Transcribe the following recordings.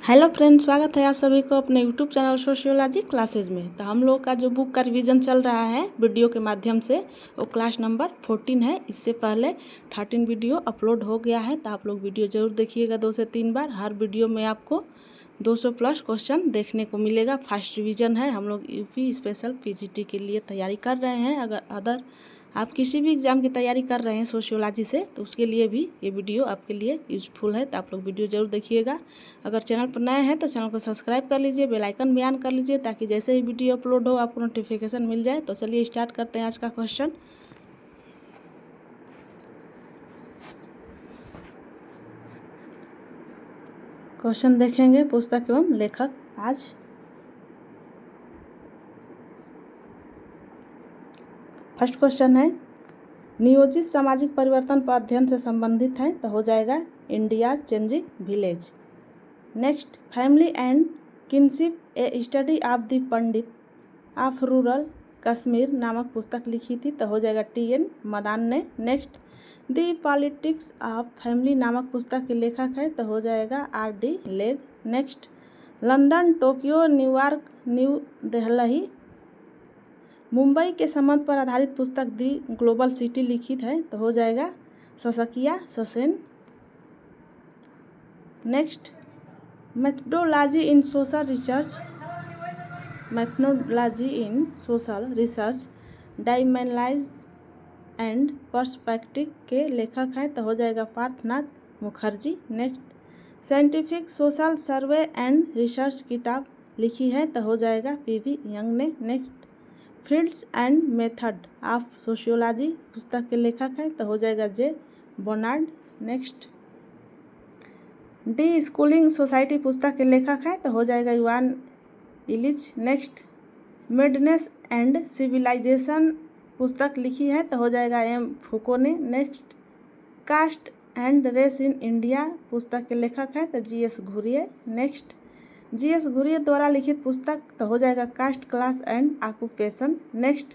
Hello friends, स्वागत है आप सभी को अपने यूट्यूब चैनल सोशियोलॉजी क्लासेज में। तो हम लोग का जो बुक का रिवीजन चल रहा है वीडियो के माध्यम से, वो क्लास नंबर 14 है। इससे पहले 13 वीडियो अपलोड हो गया है, तो आप लोग वीडियो ज़रूर देखिएगा 2 से 3 बार। हर वीडियो में आपको 200 प्लस क्वेश्चन देखने को मिलेगा। फर्स्ट रिवीजन है, हम लोग यूपी स्पेशल पीजीटी के लिए तैयारी कर रहे हैं। अगर अदर आप किसी भी एग्ज़ाम की तैयारी कर रहे हैं सोशियोलॉजी से, तो उसके लिए भी ये वीडियो आपके लिए यूज़फुल है। तो आप लोग वीडियो ज़रूर देखिएगा। अगर चैनल पर नए हैं तो चैनल को सब्सक्राइब कर लीजिए, बेल आइकन भी ऑन कर लीजिए, ताकि जैसे ही वीडियो अपलोड हो आपको नोटिफिकेशन मिल जाए। तो चलिए स्टार्ट करते हैं आज का क्वेश्चन। क्वेश्चन देखेंगे पुस्तक एवं लेखक। आज फर्स्ट क्वेश्चन है, नियोजित सामाजिक परिवर्तन पर अध्ययन से संबंधित है, तो हो जाएगा India changing village. Next, family and kinship A study of the Pandit of rural Kashmir नामक पुस्तक लिखी थी, तो हो जाएगा TN मदान ने। Next, the politics of family नामक पुस्तक के लेखक है, तो हो जाएगा RD leg. Next, London, Tokyo, New York, new Delhi, Mumbai के संबंध पर आधारित पुस्तक दी ग्लोबल सिटी लिखित है, तो हो जाएगा Saskia Sassen. Next, methodology in social research dimensionalize and perspective के लेखक हैं, तो हो जाएगा Parthnath Mukherjee. Next, scientific social survey and research किताब लिखी है, तो हो जाएगा PV यंग ने। Next, fields and method of sociology पुस्तक के लेखक हैं, तो हो जाएगा J Bernard. Next, deschooling society पुस्तक के लेखक हैं, तो हो जाएगा Ivan Illich. Next, madness and civilization पुस्तक लिखी है, तो हो जाएगा M फुको ने। Next, caste and race in India पुस्तक के लेखक हैं, तो GS Ghurye. Next, GS Ghurye द्वारा लिखित पुस्तक, तो हो जाएगा caste class and occupation. Next,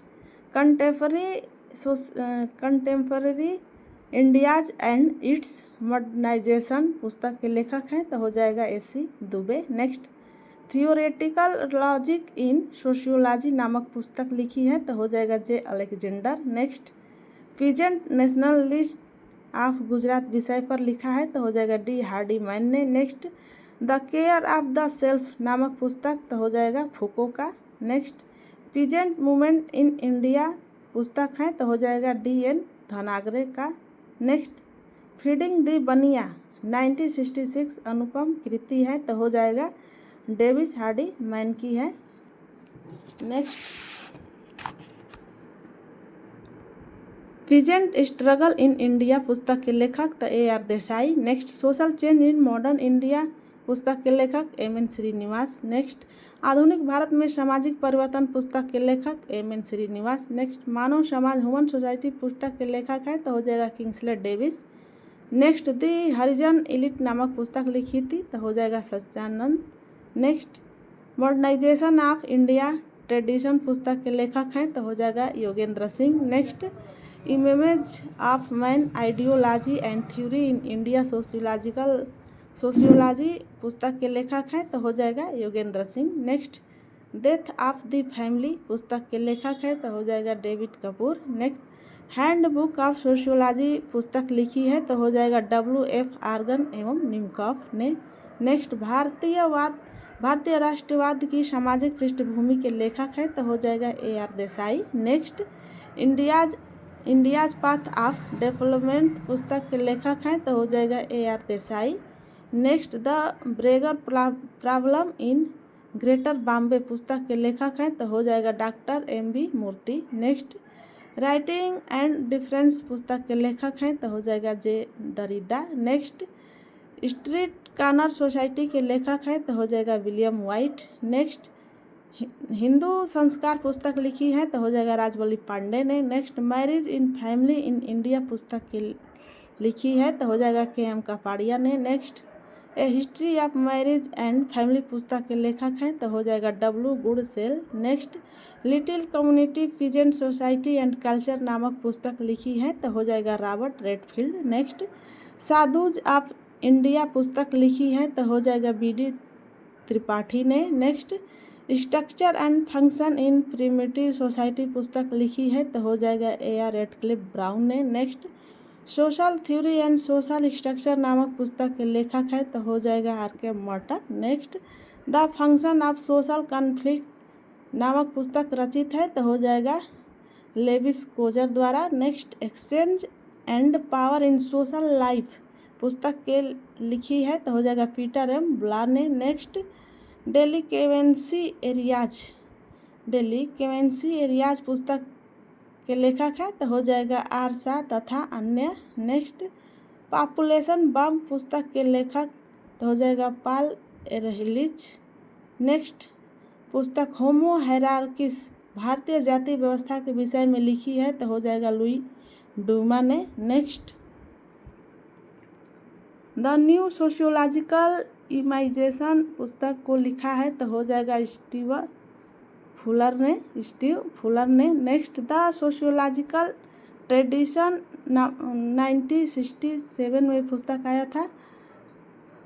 contemporary India's and its modernisation पुस्तक के लेखक हैं, तो हो जाएगा SC Dube. Next, theoretical logic in sociology नामक पुस्तक लिखी है, तो हो जाएगा J Alexander. Next, peasant nationalist of Gujarat विषय पर लिखा है, तो हो जाएगा D हार्डी मैन ने। Next, the care of the self नामक पुस्तक, तो हो जाएगा फुको का। Next, peasant movement in India पुस्तक है, तो हो जाएगा DN धनागरे का। नेक्स्ट, फीडिंग द बनिया 1966 अनुपम कृति है, तो हो जाएगा डेविस हार्डी मैन की है। Next, peasant struggle in India पुस्तक के लेखक, तो AR Desai. Next, social change in modern India पुस्तक के लेखक MN श्रीनिवास। नेक्स्ट, आधुनिक भारत में सामाजिक परिवर्तन पुस्तक के लेखक MN श्रीनिवास। नेक्स्ट, मानव समाज ह्यूमन सोसाइटी पुस्तक के लेखक है, तो हो जाएगा Kingsley Davis. Next, the Harijan elite नामक पुस्तक लिखी थी, तो हो जाएगा Sachchanand. Next, modernization of India tradition पुस्तक के लेखक हैं, तो हो जाएगा Yogendra Singh. Next, image of man ideology and theory in India sociology पुस्तक के लेखक हैं, तो हो जाएगा Yogendra Singh. Next, death of the family पुस्तक के लेखक हैं, तो हो जाएगा David Kapoor. Next, handbook of sociology पुस्तक लिखी है, तो हो जाएगा WF आर्गन एवं निमकॉफ ने। नेक्स्ट, भारतीय राष्ट्रवाद की सामाजिक पृष्ठभूमि के लेखक हैं, तो हो जाएगा AR Desai. Next, India's path of development पुस्तक के लेखक हैं, तो हो जाएगा AR Desai. Next, the beggar problem in greater Bombay पुस्तक के लेखक हैं, तो हो जाएगा doctor MB Murthy. Next, writing and difference पुस्तक के लेखक हैं, तो हो जाएगा J Derrida. Next, street corner society के लेखक हैं, तो हो जाएगा विलियम वाइट। नेक्स्ट, हिंदू संस्कार पुस्तक लिखी है, तो हो जाएगा राजवल्ली पांडे ने। Next, marriage in family in India पुस्तक की लिखी है, तो हो जाएगा KM कापाड़िया ने। Next, a history of marriage and family पुस्तक के लेखक हैं, तो हो जाएगा W Goodsell. Next, little community peasant society and culture नामक पुस्तक लिखी है, तो हो जाएगा Robert Redfield. Next, sadhus of India पुस्तक लिखी है, तो हो जाएगा BD त्रिपाठी ने। Next structure and function in primitive society पुस्तक लिखी है तो हो जाएगा AR रेडक्लिफ ब्राउन ने। Next social theory and social structure नामक पुस्तक के लेखक है तो हो जाएगा RK Merton. Next the function of social conflict नामक पुस्तक रचित है तो हो जाएगा लेविस कोजर द्वारा। Next exchange and power in social life पुस्तक के लिखी है तो हो जाएगा पीटर M ब्लार ने। नेक्स्ट डेलिकेवेंसी एरियाज पुस्तक के लेखक है तो हो जाएगा R शाह तथा अन्य। नेक्स्ट पॉपुलेशन बम पुस्तक के लेखक तो हो जाएगा पॉल एरहेलिच। नेक्स्ट पुस्तक होमो हायरार्किस भारतीय जाति व्यवस्था के विषय में लिखी है तो हो जाएगा लुई डूमा ने। Next the new sociological imagination पुस्तक को लिखा है तो हो जाएगा स्टीव फुलर ने। नेक्स्ट द सोशियोलॉजिकल ट्रेडिशन 1967 में पुस्तक आया था,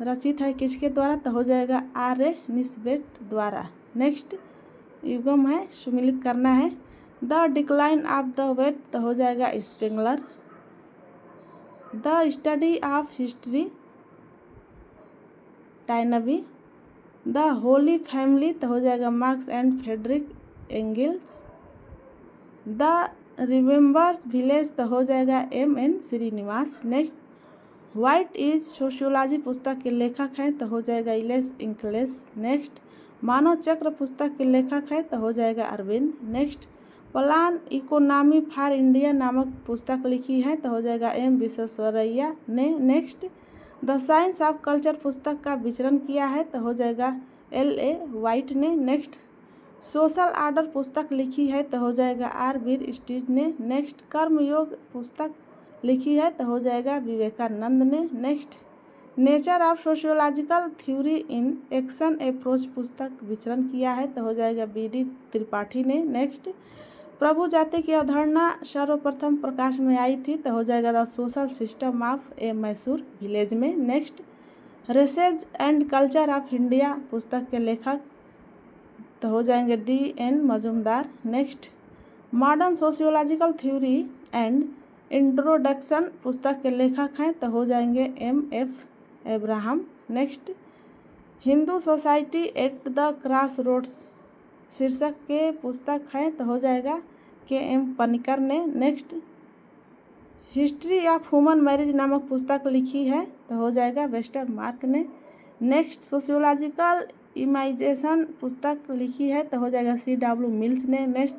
रचित है किसके द्वारा तो हो जाएगा R.A. निस्बेट द्वारा। नेक्स्ट युगम है, सुमिलित करना है। The decline of the west तो हो जाएगा Spengler. The study of history Toynbee. The holy family तो हो जाएगा Marx and Frederick Engels. The remembers village तो हो जाएगा M.N. Srinivas. Next what is sociology पुस्तक के लेखक हैं तो हो जाएगा इलेस इंकलेस। नेक्स्ट मानव चक्र पुस्तक के लेखक है तो हो जाएगा Arvind. Next plan economy for India नामक पुस्तक लिखी है तो हो जाएगा M. विश्वेश्वरैया ने। Next the science of culture पुस्तक का विचरण किया है तो हो जाएगा L.A. वाइट ने। नेक्स्ट सोशल आर्डर पुस्तक लिखी है तो हो जाएगा R. वीर स्ट्रीट ने। नेक्स्ट कर्मयोग पुस्तक लिखी है तो हो जाएगा विवेकानंद ने। Next nature of sociological theory in action approach पुस्तक विचरण किया है तो हो जाएगा B.D. त्रिपाठी ने। नेक्स्ट प्रभु जाति की अवधारणा सर्वप्रथम प्रकाश में आई थी तो हो जाएगा the social system of a Mysore village में। Next races and culture of India पुस्तक के लेखक तो हो जाएंगे D.N. Majumdar. Next modern sociological theory and introduction पुस्तक के लेखक हैं तो हो जाएंगे M.F. Abraham. Next Hindu society at the crossroads शीर्षक के पुस्तक है तो हो जाएगा K.M. पनिकर ने। Next history of human marriage नामक पुस्तक लिखी है तो हो जाएगा वेस्टर मार्क ने। नेक्स्ट सोशियोलॉजिकल इमेजिनेशन पुस्तक लिखी है तो हो जाएगा C.W. मिल्स ने। नेक्स्ट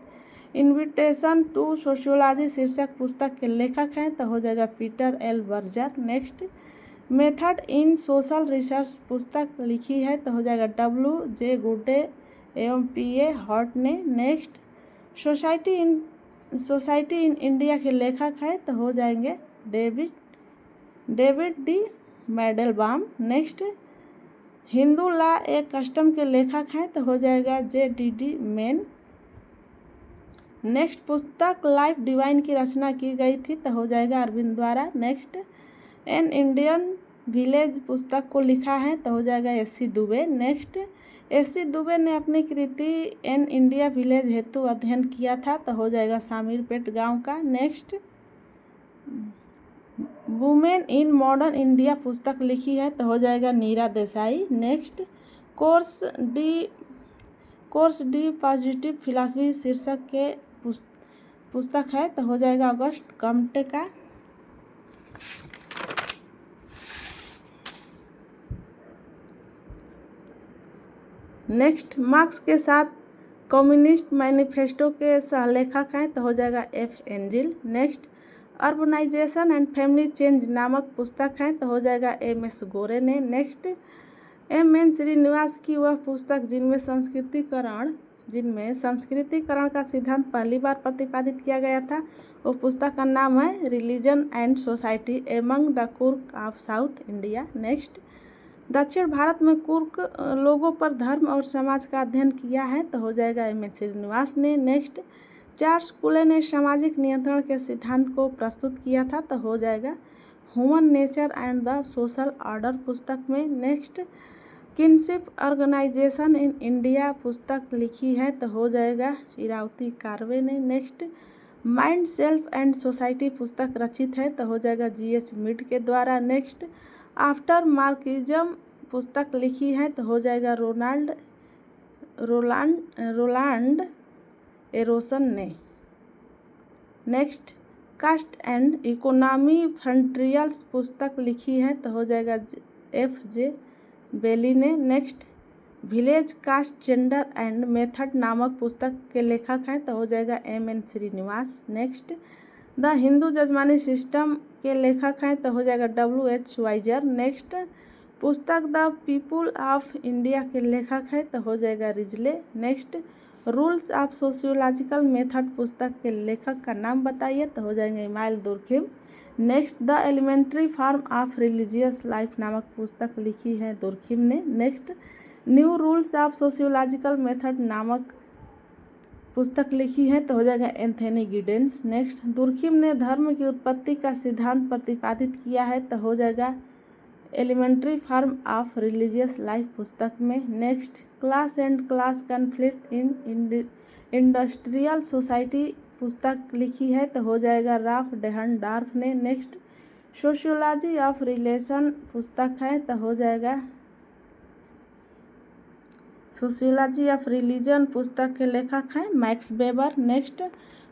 इन्विटेशन टू सोशियोलॉजी शीर्षक पुस्तक के लेखक हैं तो हो जाएगा Peter L. Berger. Next method in social research पुस्तक लिखी है तो हो जाएगा W.J. गुडे एवं P.A. हॉट ने। नेक्स्ट सोसाइटी इन इंडिया के लेखक हैं तो हो जाएंगे David D. Mandelbaum. Next Hindu law a custom के लेखक हैं तो हो जाएगा J.D.D. मेन। नेक्स्ट पुस्तक लाइफ डिवाइन की रचना की गई थी तो हो जाएगा अरविंद द्वारा। नेक्स्ट एन इंडियन विलेज पुस्तक को लिखा है तो हो जाएगा S.C. Dubey. Next S.C. Dubey ने अपनी कृति एन इंडिया विलेज हेतु अध्ययन किया था तो हो जाएगा सामीरपेट गांव का। Next women in modern India पुस्तक लिखी है तो हो जाएगा Neera Desai. Next course de positive philosophy शीर्षक के पुस्तक है तो हो जाएगा अगस्त कम्टे का। नेक्स्ट मार्क्स के साथ कम्युनिस्ट मैनिफेस्टो के सहलेखक हैं तो हो जाएगा F. Engel. Next urbanisation and family change नामक पुस्तक है तो हो जाएगा M.S. गोरे ने। Next M.N. श्रीनिवास की वह पुस्तक जिनमें संस्कृतिकरण का सिद्धांत पहली बार प्रतिपादित किया गया था, वो पुस्तक का नाम है religion and society among the कुर्क ऑफ साउथ इंडिया। नेक्स्ट दक्षिण भारत में कुर्क लोगों पर धर्म और समाज का अध्ययन किया है तो हो जाएगा M.N. श्रीनिवास ने। नेक्स्ट चार्ल्स कूले ने सामाजिक नियंत्रण के सिद्धांत को प्रस्तुत किया था तो हो जाएगा human nature and the social order पुस्तक में। Next kinship organisation in India पुस्तक लिखी है तो हो जाएगा इरावती कार्वे ने। Next, mind self and society पुस्तक रचित है तो हो जाएगा GH मिड के द्वारा। नेक्स्ट, आफ्टर मार्क्सिज्म पुस्तक लिखी है तो हो जाएगा रोलांड एरोसन ने। Next, caste and economy frontiers पुस्तक लिखी है तो हो जाएगा FJ बेली ने। Next, village caste gender and method नामक पुस्तक के लेखक हैं तो हो जाएगा MN Srinivas. Next, the Hindu jajmani system के लेखक हैं तो हो जाएगा WH वाइजर। नेक्स्ट, पुस्तक द पीपुल ऑफ इंडिया के लेखक हैं तो हो जाएगा Risley. Next, rules of sociological method पुस्तक के लेखक का नाम बताइए तो हो जाएंगे Emile Durkheim. Next, the elementary form of religious life नामक पुस्तक लिखी है दुर्खिम ने। Next, new rules of sociological method नामक पुस्तक लिखी है तो हो जाएगा एंथनी गिडेंस। नेक्स्ट, दुर्खिम ने धर्म की उत्पत्ति का सिद्धांत प्रतिपादित किया है तो हो जाएगा elementary form of religious life पुस्तक में। Next, class and class conflict in industrial society पुस्तक लिखी है तो हो जाएगा राफ डेहनडॉर्फ ने। नेक्स्ट, सोशियोलॉजी ऑफ रिलेशन पुस्तक है तो हो जाएगा सोशियोलॉजी ऑफ रिलीजन पुस्तक के लेखक हैं मैक्स वेबर। नेक्स्ट,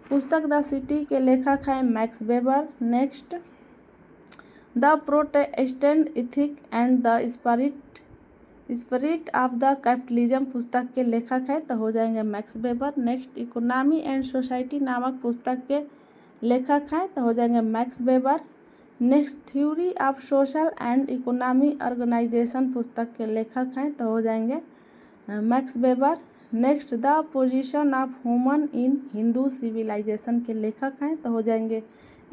पुस्तक द सिटी के लेखक हैं Max Weber. Next, the Protestant ethic and the spirit of the capitalism पुस्तक के लेखक हैं तो हो जाएंगे Max Weber. Next, economy and society नामक पुस्तक के लेखक हैं तो हो जाएंगे Max Weber. Next, theory of social and economy organisation पुस्तक के लेखक हैं तो हो जाएंगे Max Weber. Next, the position of human in Hindu civilization के लेखक हैं तो हो जाएंगे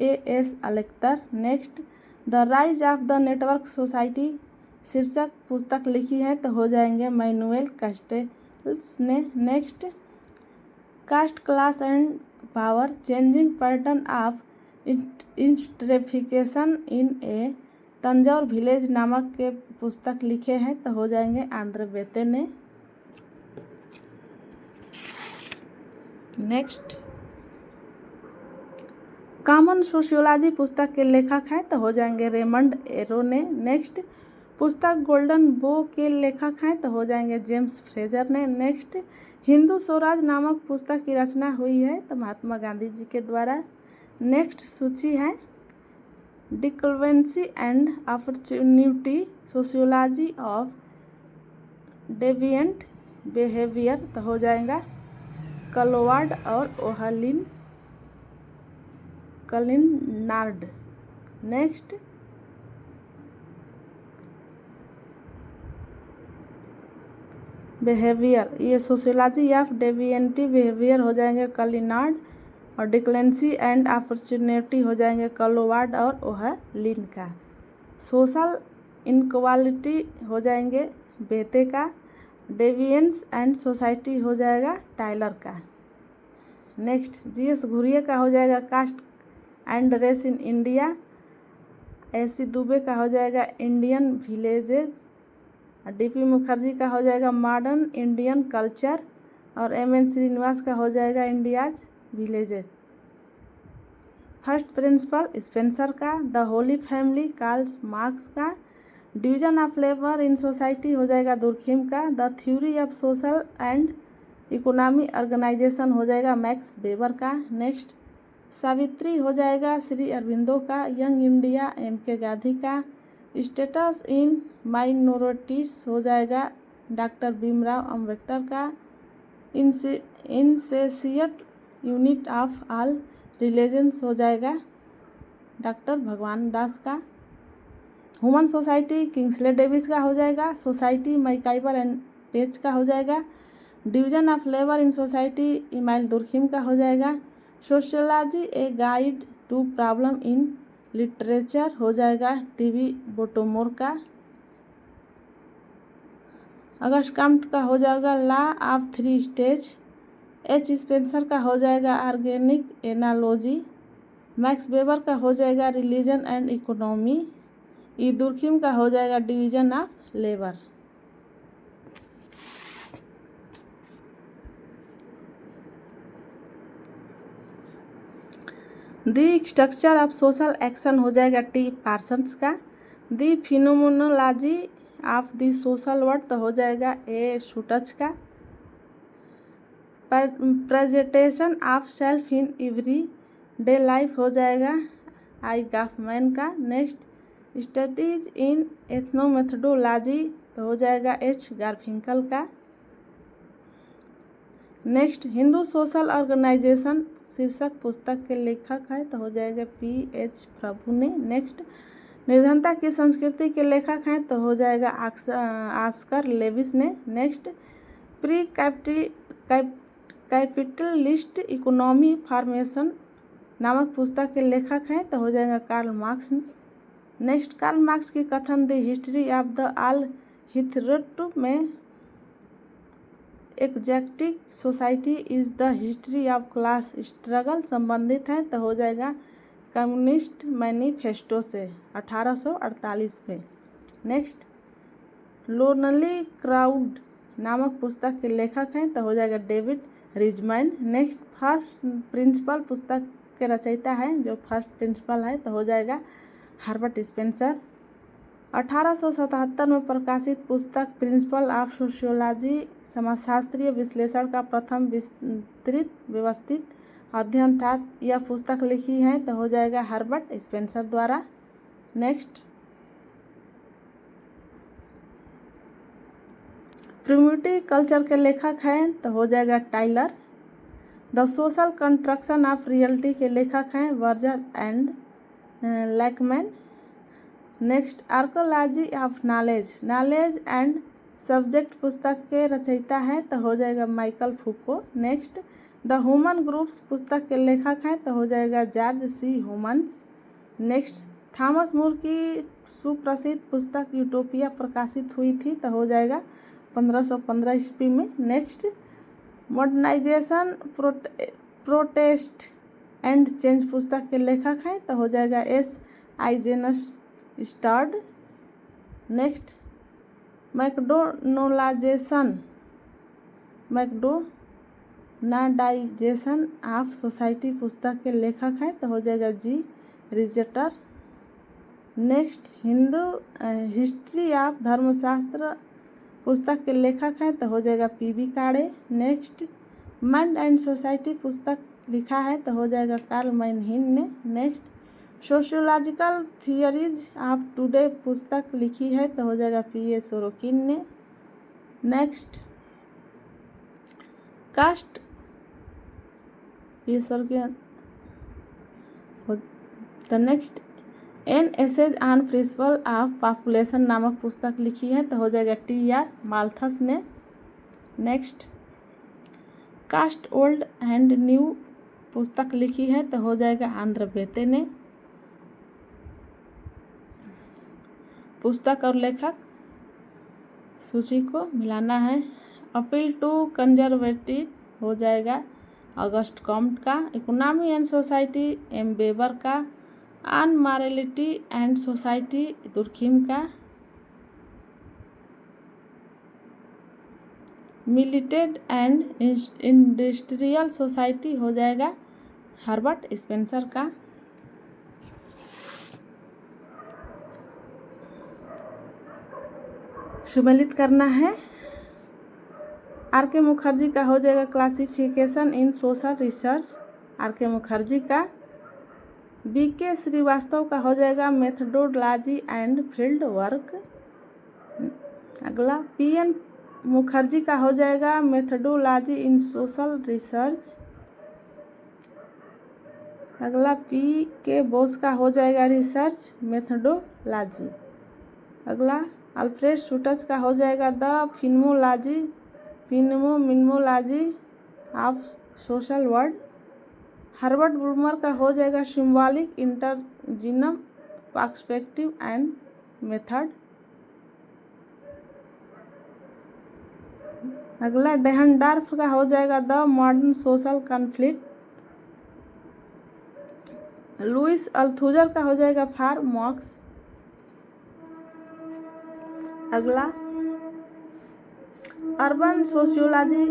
AS Altekar. Next, the rise of the network society शीर्षक पुस्तक लिखी है तो हो जाएंगे मैनुएल कैस्टेल्स ने। Next, caste class and power changing pattern of stratification in a Tanjore village नामक के पुस्तक लिखे हैं तो हो जाएंगे आंध्र बेते ने। नेक्स्ट, कॉमन सोशियोलॉजी पुस्तक के लेखक हैं तो हो जाएंगे रेमंड एरो ने। नेक्स्ट, पुस्तक गोल्डन बो के लेखक हैं तो हो जाएंगे जेम्स फ्रेजर ने। नेक्स्ट, हिंदू स्वराज नामक पुस्तक की रचना हुई है तो महात्मा गांधी जी के द्वारा। नेक्स्ट सूची है delinquency and opportunity sociology of deviant behaviour तो हो जाएगा कलोवार्ड और कलिनार्ड। नेक्स्ट, बिहेवियर ये सोशियोलॉजी ऑफ डेविएंटी बिहेवियर हो जाएंगे कलिनार्ड और डिक्लेंसी एंड अपॉर्चुनिटी हो जाएंगे कलोवार्ड और ओहलिन का। सोशल इनक्वालिटी हो जाएंगे बेते का। डेविएंस एंड सोसाइटी हो जाएगा टाइलर का। नेक्स्ट, GS घुरिये का हो जाएगा caste and race in India. AC Dube का हो जाएगा इंडियन विलेजेज। DP मुखर्जी का हो जाएगा मॉडर्न इंडियन कल्चर और MN श्रीनिवास का हो जाएगा India's villages. First principle Spencer का। The holy family Karl Marx का। Division of labour in society हो जाएगा दुर्खिम का। The theory of social and economy organization हो जाएगा मैक्स वेबर का। नेक्स्ट, सावित्री हो जाएगा श्री अरविंदो का। यंग इंडिया MK गांधी का। स्टेटस इन माइनॉरिटीज हो जाएगा डॉक्टर भीमराव अम्बेडकर का। इंसेसिएट यूनिट ऑफ ऑल रिलीजन्स हो जाएगा डॉक्टर भगवान दास का। ह्यूमन सोसाइटी किंग्सले डेविस का हो जाएगा। सोसाइटी मैकाइवर एंड पेज का हो जाएगा। Division of labour in society Emile Durkheim का हो जाएगा। Sociology a guide to problem in literature हो जाएगा TB बोटोमोर का। अगस्ट कम्ट का हो जाएगा law of 3 stage. H Spencer का हो जाएगा ऑर्गेनिक एनालॉजी। मैक्स वेबर का हो जाएगा रिलीजन एंड इकोनॉमी। दुर्खिम का हो जाएगा division of labour. The structure of social action हो जाएगा टी पार्सन्स का। The phenomenology of the social world तो हो जाएगा ए शूटच का। Presentation of self in everyday life हो जाएगा आई गॉफमैन का। नेक्स्ट स्टडीज इन एथनोमेथोडोलॉजी तो हो जाएगा एच गारफिंकल का। नेक्स्ट हिंदू सोशल ऑर्गेनाइजेशन शीर्षक पुस्तक के लेखक है तो हो जाएगा पी.एच. प्रभु ने। नेक्स्ट निर्धनता की संस्कृति के लेखक हैं तो हो जाएगा ऑस्कर लेविस ने। Next pre capitalist economy formation नामक पुस्तक के लेखक हैं तो हो जाएगा Karl Marx. Next Karl Marx की कथन the history of the all hitherto में एग्जैक्टिव society is the history of class struggle संबंधित है तो हो जाएगा कम्युनिस्ट मैनिफेस्टो से 1848 में। नेक्स्ट लोनली क्राउड नामक पुस्तक के लेखक हैं तो हो जाएगा David Richman. Next first principle पुस्तक के रचयिता है जो फर्स्ट प्रिंसिपल है तो हो जाएगा हर्बर्ट स्पेंसर। 1877 में प्रकाशित पुस्तक प्रिंसिपल ऑफ सोशियोलॉजी समाजशास्त्रीय विश्लेषण का प्रथम विस्तृत व्यवस्थित अध्ययन था। यह पुस्तक लिखी है तो हो जाएगा हर्बर्ट स्पेंसर द्वारा। नेक्स्ट प्रिमिटिव कल्चर के लेखक हैं तो हो जाएगा Tylor. The social construction of reality के लेखक हैं Berger and Luckmann. Next archaeology of knowledge and subject पुस्तक के रचयिता है तो हो जाएगा Michael Foucault. Next the human groups पुस्तक के लेखक हैं तो हो जाएगा George C Homans. Next Thomas More की सुप्रसिद्ध पुस्तक यूटोपिया प्रकाशित हुई थी तो हो जाएगा 1515 ईस्वी में। Next modernization protest and change पुस्तक के लेखक हैं तो हो जाएगा S Eisenstadt. Next McDonaldization of society पुस्तक के लेखक हैं तो हो जाएगा G Ritzer. Next Hindu history of Dharmashastra पुस्तक के लेखक हैं तो हो जाएगा P B. Kane. Next mind and society पुस्तक लिखा है तो हो जाएगा कार्ल मैनहीन ने। Next sociological theories of today पुस्तक लिखी है तो हो जाएगा पी.ए. सोरोकिन ने। Next caste next an essays on principle of population नामक पुस्तक लिखी है तो हो जाएगा टी.आर. माल्थस ने। Next caste old and new पुस्तक लिखी है तो हो जाएगा आंध्र बेते ने। पुस्तक और लेखक सूची को मिलाना है। अपील टू कंजर्वेटिव हो जाएगा अगस्ट कॉम्ट का। Economy and society M Weber का। On morality and society Durkheim का। मिलिटेड एंड इंडस्ट्रियल सोसाइटी हो जाएगा हर्बर्ट स्पेंसर का। सुमेलित करना है। आर के मुखर्जी का हो जाएगा classification in social research R K Mukherjee का। बी के श्रीवास्तव का हो जाएगा मेथडोलॉजी एंड फील्ड वर्क। अगला पी एन मुखर्जी का हो जाएगा मेथडोलॉजी इन सोशल रिसर्च। अगला पी के बोस का हो जाएगा रिसर्च मेथडोलॉजी। अगला अल्फ्रेड शूटच का हो जाएगा the phenomenology of social world. Herbert Blumer का हो जाएगा symbolic interactionism perspective and method. अगला डेहनडॉर्फ का हो जाएगा the modern social conflict. Louis Althusser का हो जाएगा फॉर मार्क्स। अगला urban sociology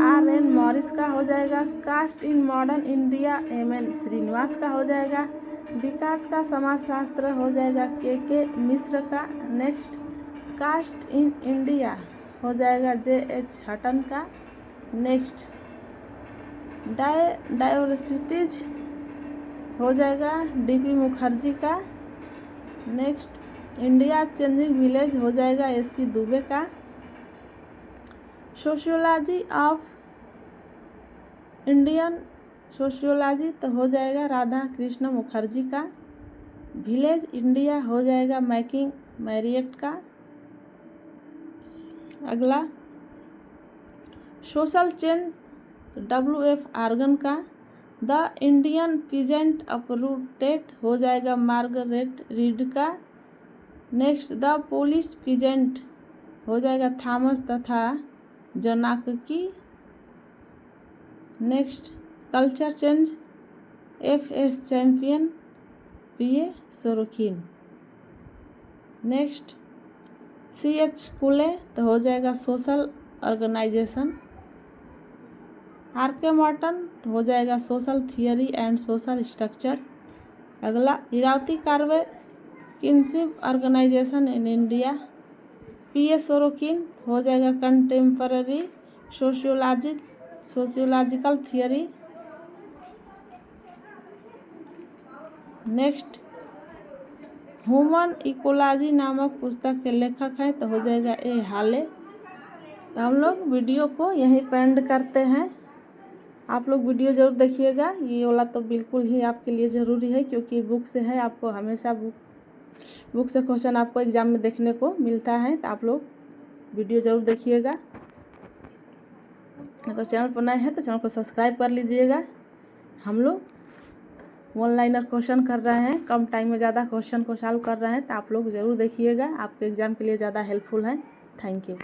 R N Morris का हो जाएगा। Caste in modern India M N Srinivas का हो जाएगा। विकास का समाजशास्त्र हो जाएगा के मिश्र का। नेक्स्ट कास्ट इन इंडिया हो जाएगा JH हटन का। नेक्स्ट डायोवर्सिटीज हो जाएगा DP मुखर्जी का। नेक्स्ट इंडिया चेंजिंग विलेज हो जाएगा SC दुबे का। सोशियोलॉजी ऑफ इंडियन सोशियोलॉजी तो हो जाएगा राधा कृष्ण मुखर्जी का। विलेज इंडिया हो जाएगा मैकिंग मैरियट का। अगला सोशल चेंज WF आर्गन का। द इंडियन पीजेंट अपरूटेड हो जाएगा मार्गरेट रीड का। नेक्स्ट द पोलिश पीजेंट हो जाएगा थॉमस तथा Znaniecki. Next culture change FS Chapin PA Sorokin. Next CH Cooley तो हो जाएगा सोशल ऑर्गेनाइजेशन। RK मॉर्टन तो हो जाएगा social theory and social structure. अगला Irawati Karve kinship organisation in India. PA Sorokin हो जाएगा contemporary sociological theory. Next human ecology नामक पुस्तक के लेखक हैं तो हो जाएगा A हाले। तो हम लोग वीडियो को यहीं पर एंड करते हैं। आप लोग वीडियो ज़रूर देखिएगा। ये वाला तो बिल्कुल ही आपके लिए ज़रूरी है क्योंकि बुक से है। आपको हमेशा बुक से क्वेश्चन आपको एग्ज़ाम में देखने को मिलता है। तो आप लोग वीडियो ज़रूर देखिएगा। अगर चैनल पर नए हैं तो चैनल को सब्सक्राइब कर लीजिएगा। हम लोग ऑनलाइनर क्वेश्चन कर रहे हैं, कम टाइम में ज़्यादा क्वेश्चन को सॉल्व कर रहे हैं। तो आप लोग ज़रूर देखिएगा, आपके एग्ज़ाम के लिए ज़्यादा हेल्पफुल है। Thank you.